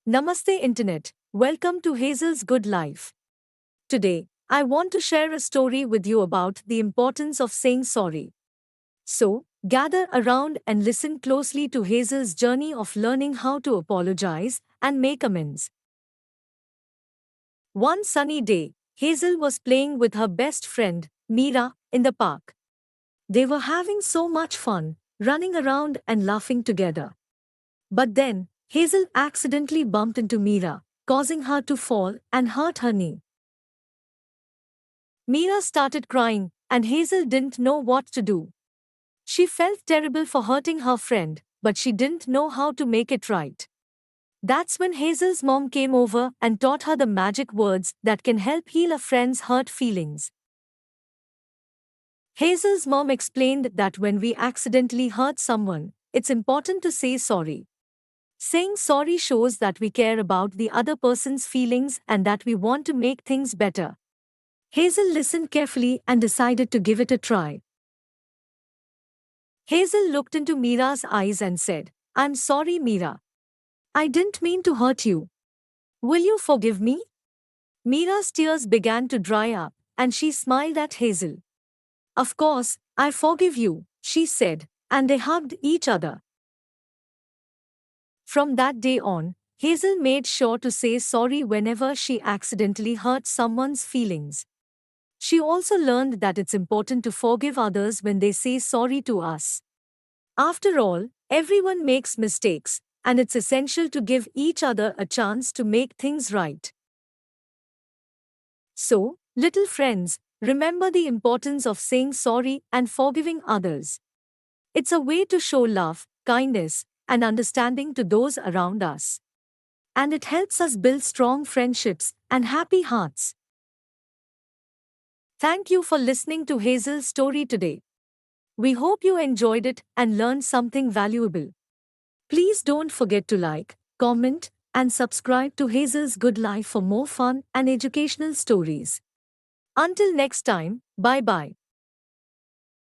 Namaste Internet. Welcome to Hazel's Good Life. Today, I want to share a story with you about the importance of saying sorry. So, gather around and listen closely to Hazel's journey of learning how to apologize and make amends. One sunny day, Hazel was playing with her best friend, Meera, in the park. They were having so much fun, running around and laughing together. But then, Hazel accidentally bumped into Meera, causing her to fall and hurt her knee. Meera started crying, and Hazel didn't know what to do. She felt terrible for hurting her friend, but she didn't know how to make it right. That's when Hazel's mom came over and taught her the magic words that can help heal a friend's hurt feelings. Hazel's mom explained that when we accidentally hurt someone, it's important to say sorry. Saying sorry shows that we care about the other person's feelings and that we want to make things better. Hazel listened carefully and decided to give it a try. Hazel looked into Meera's eyes and said, "I'm sorry, Meera. I didn't mean to hurt you. Will you forgive me?" Meera's tears began to dry up, and she smiled at Hazel. "Of course, I forgive you," she said, and they hugged each other. From that day on, Hazel made sure to say sorry whenever she accidentally hurt someone's feelings. She also learned that it's important to forgive others when they say sorry to us. After all, everyone makes mistakes, and it's essential to give each other a chance to make things right. So, little friends, remember the importance of saying sorry and forgiving others. It's a way to show love, kindness, and understanding to those around us. And it helps us build strong friendships and happy hearts. Thank you for listening to Hazel's story today. We hope you enjoyed it and learned something valuable. Please don't forget to like, comment, and subscribe to Hazel's Good Life for more fun and educational stories. Until next time, bye bye.